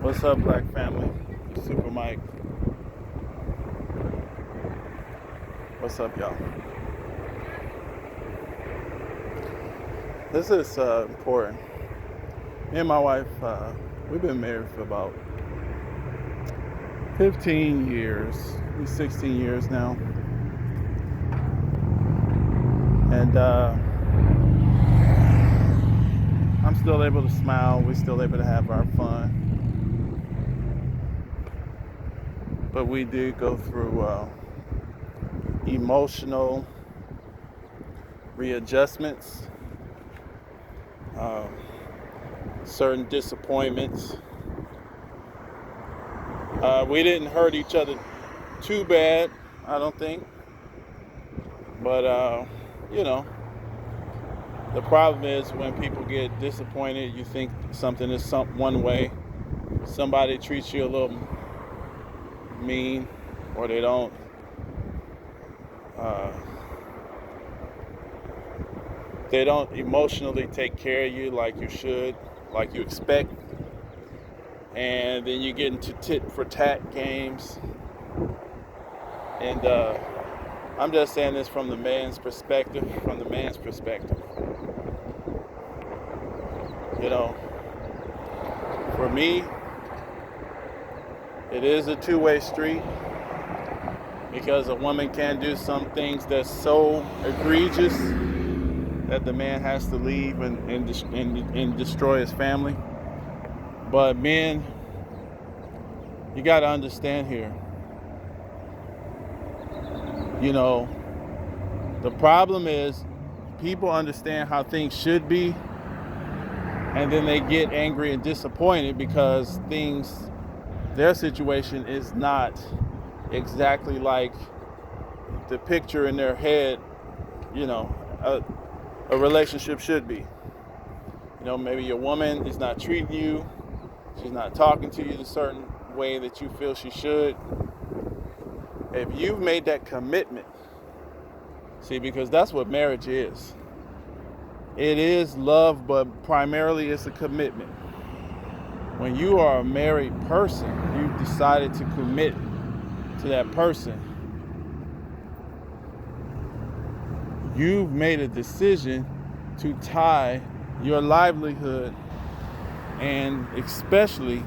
What's up, Black family? Super Mike. What's up, y'all? This is important. Me and my wife, we've been married for about 15 years, maybe 16 years now. And I'm still able to smile. We're still able to have our fun. But we did go through emotional readjustments, certain disappointments. We didn't hurt each other too bad, I don't think. But, the problem is when people get disappointed, you think something is one way. Somebody treats you a little mean, or they don't uh, emotionally take care of you like you should, like you expect. And then you get into tit for tat games. And I'm just saying this from the man's perspective. You know, for me, it is a two-way street, because a woman can do some things that's so egregious that the man has to leave and destroy his family. But men, you got to understand here, the problem is people understand how things should be, and then they get angry and disappointed because their situation is not exactly like the picture in their head, a relationship should be. Maybe your woman is not treating you, she's not talking to you the certain way that you feel she should. If you've made that commitment, because that's what marriage is. It is love, but primarily it's a commitment. When you are a married person, you've decided to commit to that person. You've made a decision to tie your livelihood, and especially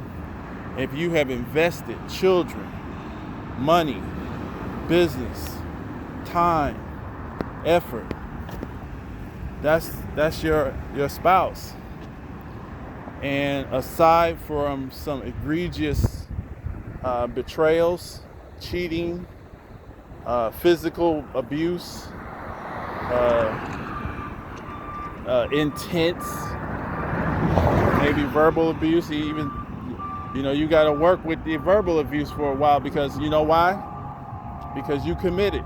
if you have invested children, money, business, time, effort. That's your spouse. And aside from some egregious betrayals, cheating, physical abuse, intense, maybe verbal abuse, even, you got to work with the verbal abuse for a while, because you know why? Because you committed.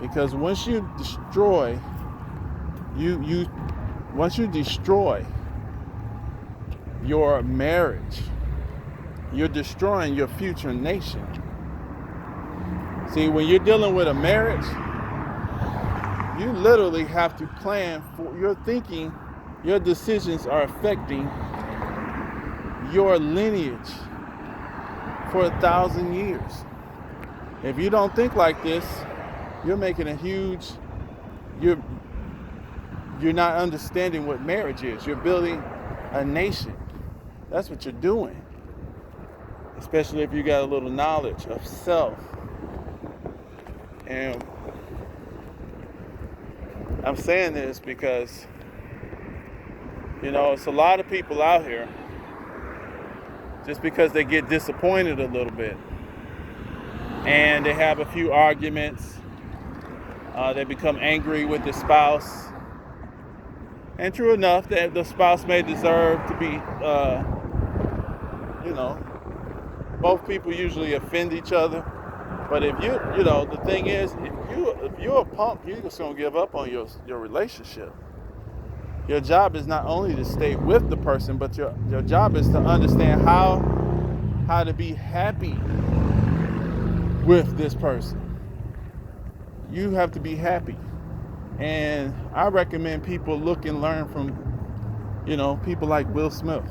Because once you destroy your marriage, you're destroying your future nation. See, when you're dealing with a marriage, you literally have to plan for your thinking. Your decisions are affecting your lineage for 1,000 years. If you don't think like this, you're making you're not understanding what marriage is. You're building a nation. That's what you're doing. Especially if you got a little knowledge of self. And I'm saying this because, it's a lot of people out here, just because they get disappointed a little bit and they have a few arguments, they become angry with the spouse. And true enough, that the spouse may deserve to be, both people usually offend each other. But if the thing is, if you're a punk, you're just gonna give up on your relationship. Your job is not only to stay with the person, but your job is to understand how to be happy with this person. You have to be happy. And I recommend people look and learn from, people like Will Smith.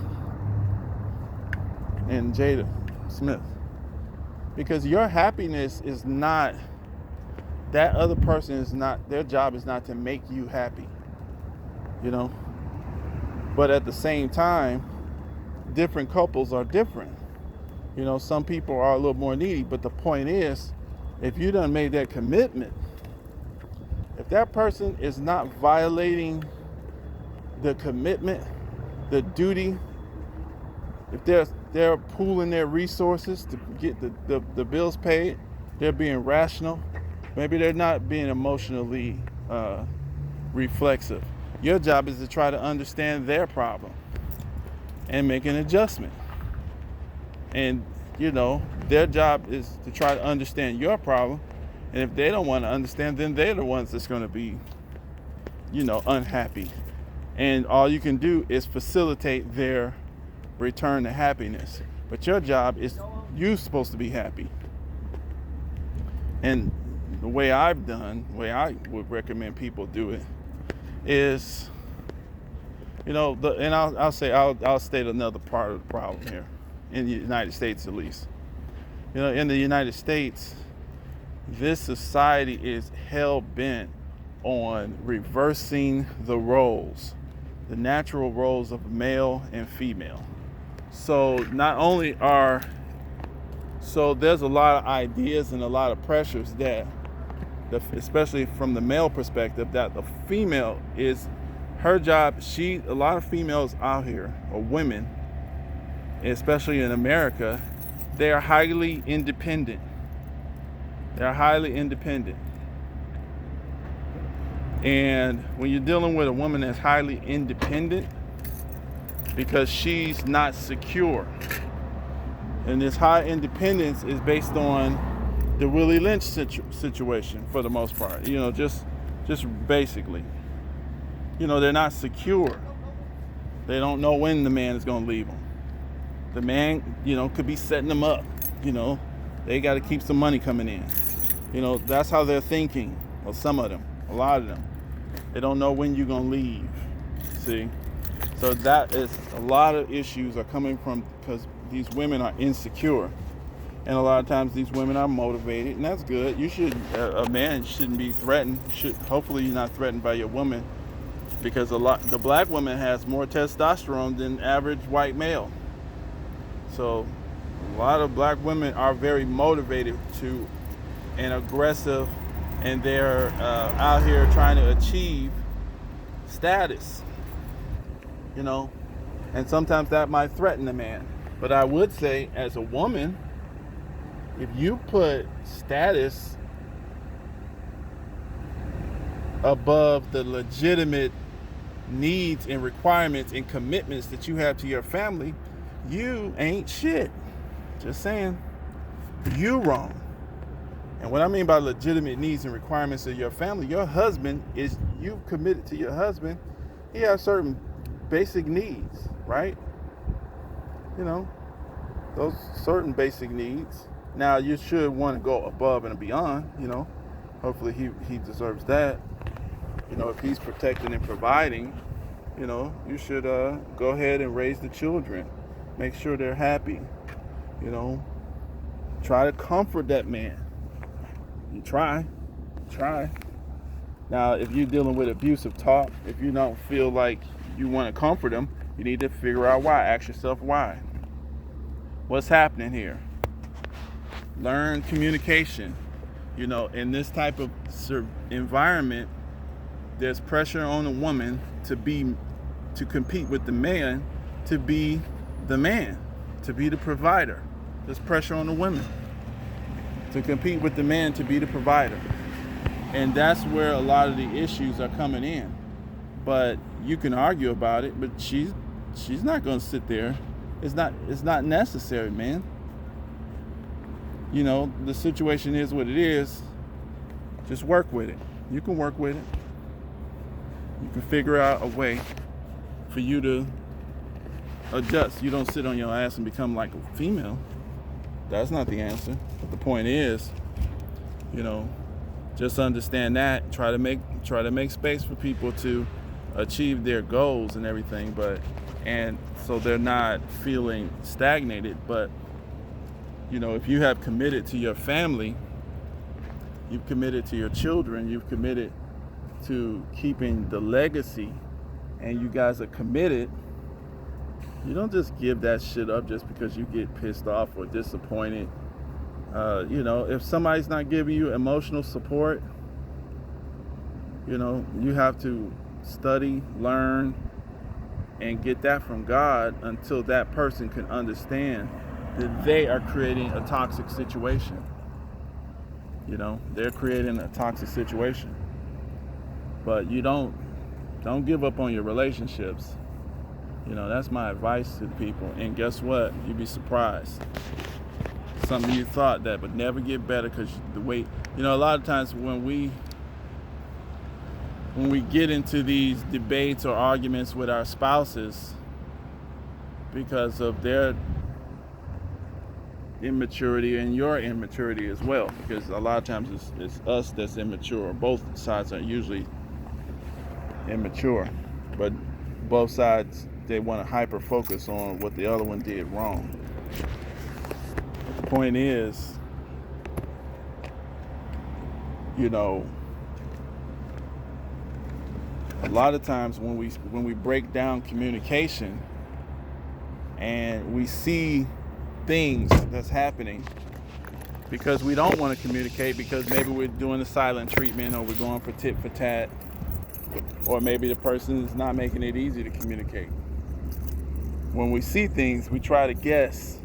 and Jada Smith. Because your happiness is not, that other person is not, their job is not to make you happy, you know? But at the same time, different couples are different. You know, some people are a little more needy, but the point is, if you done made that commitment, if that person is not violating the commitment, the duty, if they're pooling their resources to get the bills paid, they're being rational, maybe they're not being emotionally reflexive. Your job is to try to understand their problem and make an adjustment. And, you know, their job is to try to understand your problem. And if they don't want to understand, then they're the ones that's going to be, you know, unhappy. And all you can do is facilitate their return to happiness. But your job is, you're supposed to be happy. And the way I would recommend people do it is, you know, I'll state another part of the problem here, in the United States at least. You know, in the United States, this society is hell-bent on reversing the roles, the natural roles of male and female. So there's a lot of ideas and a lot of pressures that, especially from the male perspective, that the female is, her job, a lot of females out here, or women, especially in America, they are highly independent. They're highly independent. And when you're dealing with a woman that's highly independent, because she's not secure, and this high independence is based on the Willie Lynch situation for the most part, you know, just basically. You know, they're not secure. They don't know when the man is going to leave them. The man, you know, could be setting them up. You know, they got to keep some money coming in. You know, that's how they're thinking. Well, some of them, a lot of them. They don't know when you're going to leave. See? So that is, a lot of issues are coming from, because these women are insecure. And a lot of times these women are motivated, and that's good. A man shouldn't be threatened. Hopefully you're not threatened by your woman, because the black woman has more testosterone than average white male. So a lot of black women are very motivated and aggressive, and they're out here trying to achieve status, you know, and sometimes that might threaten a man. But I would say, as a woman, if you put status above the legitimate needs and requirements and commitments that you have to your family, you ain't shit. Just saying. You wrong. And what I mean by legitimate needs and requirements of your family, your husband is, you committed to your husband. He has certain basic needs, right? You know, those certain basic needs. Now, you should want to go above and beyond, you know. Hopefully he deserves that. You know, if he's protecting and providing, you know, you should go ahead and raise the children. Make sure they're happy. You know, try to comfort that man. You try. Now, if you're dealing with abusive talk, if you don't feel like you want to comfort him, you need to figure out why. Ask yourself why. What's happening here? Learn communication. You know, in this type of environment, there's pressure on a woman to compete with the man, to be the man, to be the provider. There's pressure on the women to compete with the man, to be the provider. And that's where a lot of the issues are coming in. But you can argue about it, but she's not going to sit there. It's not necessary, man. You know, the situation is what it is. Just work with it. You can work with it. You can figure out a way for you to adjust. You don't sit on your ass and become like a female. That's not the answer. But the point is, you know, just understand that. Try to make space for people to achieve their goals and everything. But and so they're not feeling stagnated. But if you have committed to your family, you've committed to your children, you've committed to keeping the legacy, and you guys are committed, you don't just give that shit up just because you get pissed off or disappointed. If somebody's not giving you emotional support, you have to study, learn, and get that from God until that person can understand that they are creating a toxic situation. They're creating a toxic situation. But you don't give up on your relationships. That's my advice to people. And guess what? You'd be surprised. Something you thought that would never get better because the way, a lot of times when we get into these debates or arguments with our spouses because of their immaturity and your immaturity as well, because a lot of times it's us that's immature. Both sides are usually immature, but both sides, they want to hyper focus on what the other one did wrong. The point is, a lot of times when we break down communication and we see things that's happening because we don't want to communicate, because maybe we're doing the silent treatment, or we're going for tit for tat, or maybe the person is not making it easy to communicate. When we see things, we try to guess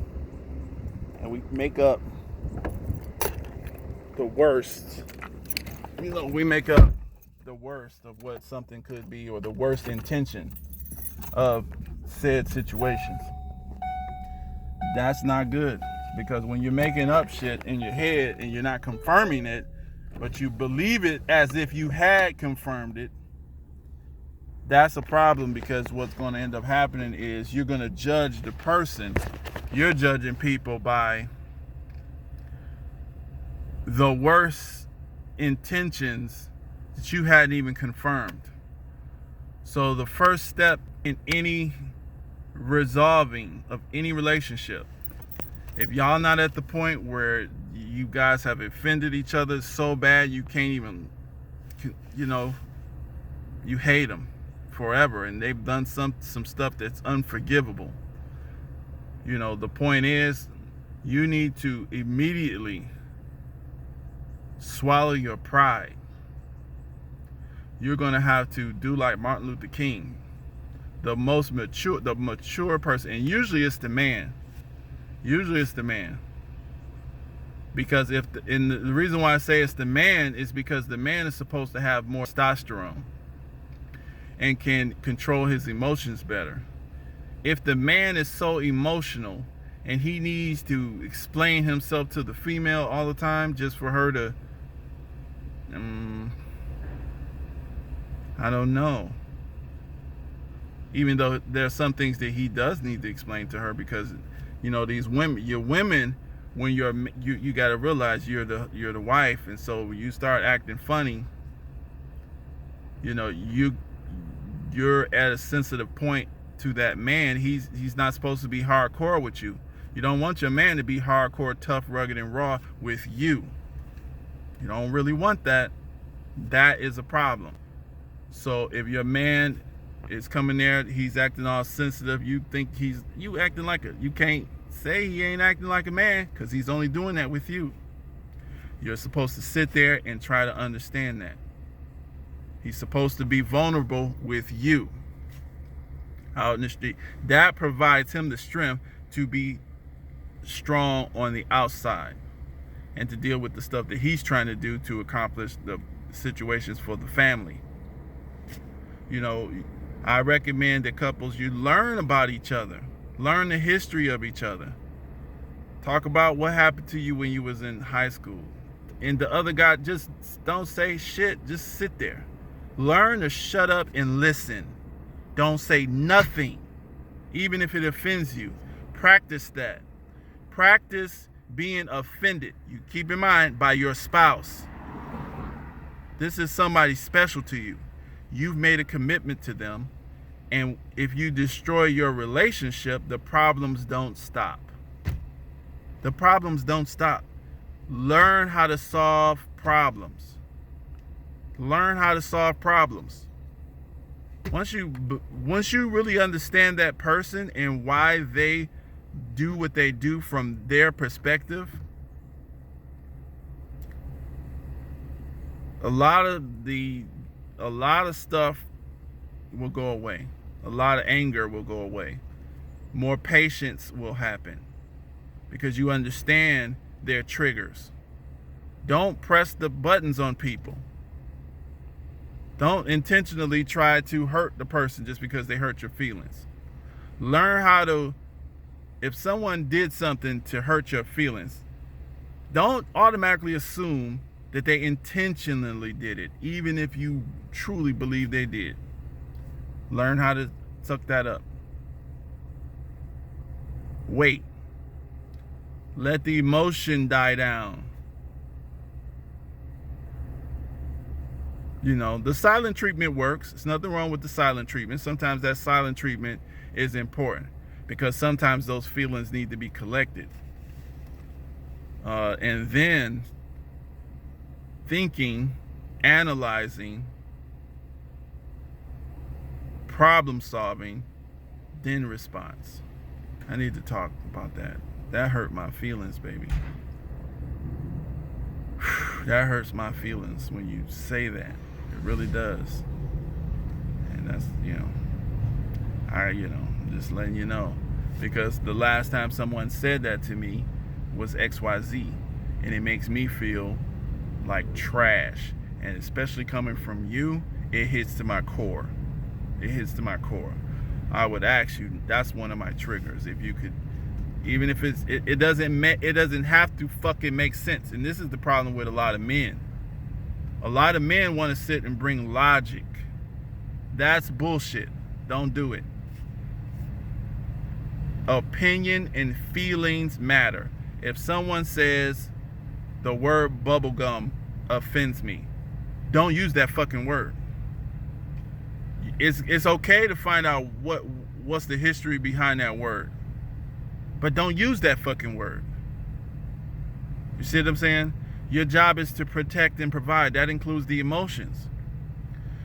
and we make up the worst. We make up the worst of what something could be, or the worst intention of said situations. That's not good, because when you're making up shit in your head and you're not confirming it, but you believe it as if you had confirmed it, that's a problem, because what's going to end up happening is you're going to judge the person. You're judging people by the worst intentions that you hadn't even confirmed. So the first step in any resolving of any relationship, if y'all not at the point where you guys have offended each other so bad you can't even, you hate them forever, and they've done some stuff that's unforgivable, the point is, you need to immediately swallow your pride. You're going to have to do like Martin Luther King, the mature person, and usually it's the man. Because the reason why I say it's the man is because the man is supposed to have more testosterone and can control his emotions better. If the man is so emotional and he needs to explain himself to the female all the time just for her to, I don't know. Even though there are some things that he does need to explain to her, because these women, when you got to realize you're the wife, and so when you start acting funny, you're at a sensitive point to that man. He's not supposed to be hardcore with you. You don't want your man to be hardcore, tough, rugged, and raw with you. You don't really want that. That is a problem. So if your man is coming there, he's acting all sensitive, you think you acting like you can't say he ain't acting like a man, because he's only doing that with you. You're supposed to sit there and try to understand that. He's supposed to be vulnerable with you out in the street. That provides him the strength to be strong on the outside and to deal with the stuff that he's trying to do to accomplish the situations for the family. I recommend that couples, you learn about each other, learn the history of each other, talk about what happened to you when you was in high school, and the other guy, just don't say shit, just sit there. Learn to shut up and listen. Don't say nothing, even if it offends you. Practice that. Practice being offended, you keep in mind, by your spouse. This is somebody special to you. You've made a commitment to them, And if you destroy your relationship, the problems don't stop. The problems don't stop. Learn how to solve problems. Learn how to solve problems. Once you really understand that person and why they do what they do from their perspective, a lot of stuff will go away. A lot of anger will go away. More patience will happen because you understand their triggers. Don't press the buttons on people. Don't intentionally try to hurt the person just because they hurt your feelings. Learn how to, if someone did something to hurt your feelings, don't automatically assume that they intentionally did it, even if you truly believe they did. Learn how to suck that up. Wait. Let the emotion die down. You know, the silent treatment works. There's nothing wrong with the silent treatment. Sometimes that silent treatment is important because sometimes those feelings need to be collected. And then thinking, analyzing, problem solving, then response. I need to talk about that. That hurt my feelings, baby. That hurts my feelings when you say that. It really does. And that's, I'm just letting you know. Because the last time someone said that to me was XYZ. And it makes me feel like trash. And especially coming from you, it hits to my core. It hits to my core. I would ask you, that's one of my triggers. If you could, even if it doesn't have to fucking make sense. And this is the problem with a lot of men. A lot of men want to sit and bring logic. That's bullshit. Don't do it. Opinion and feelings matter. If someone says the word bubblegum offends me, don't use that fucking word. It's okay to find out what's the history behind that word, but don't use that fucking word. You see what I'm saying? Your job is to protect and provide. That includes the emotions.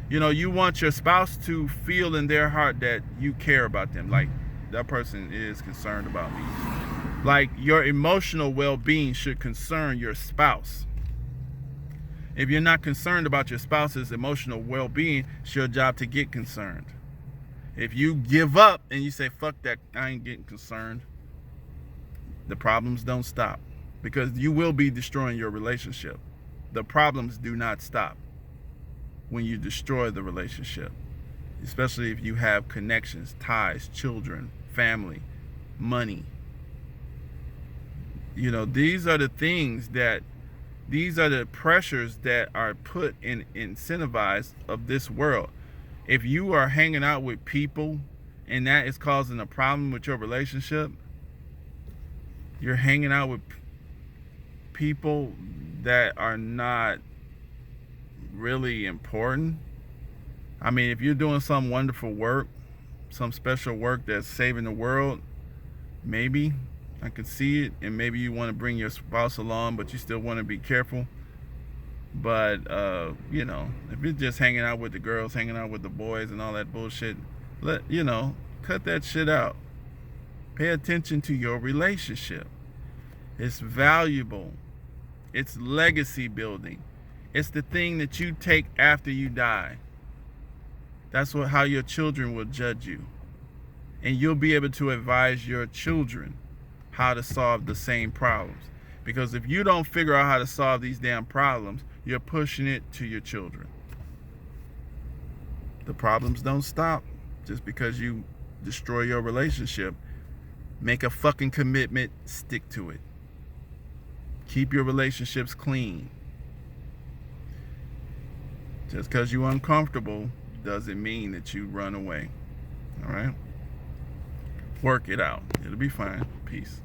You want your spouse to feel in their heart that you care about them, like that person is concerned about me. Like your emotional well-being should concern your spouse. If you're not concerned about your spouse's emotional well-being, it's your job to get concerned. If you give up and you say, fuck that, I ain't getting concerned, the problems don't stop. Because you will be destroying your relationship. The problems do not stop when you destroy the relationship. Especially if you have connections, ties, children, family, money. These are the things these are the pressures that are put in incentivized of this world. If you are hanging out with people and that is causing a problem with your relationship, you're hanging out with people that are not really important. I mean, if you're doing some wonderful work, some special work that's saving the world, maybe I could see it, and maybe you want to bring your spouse along, but you still want to be careful. But if you're just hanging out with the girls, hanging out with the boys and all that bullshit, cut that shit out. Pay attention to your relationship. It's valuable. It's legacy building. It's the thing that you take after you die. That's how your children will judge you. And you'll be able to advise your children how to solve the same problems. Because if you don't figure out how to solve these damn problems, you're pushing it to your children. The problems don't stop just because you destroy your relationship. Make a fucking commitment, stick to it. Keep your relationships clean. Just because you're uncomfortable doesn't mean that you run away. All right? Work it out. It'll be fine. Peace.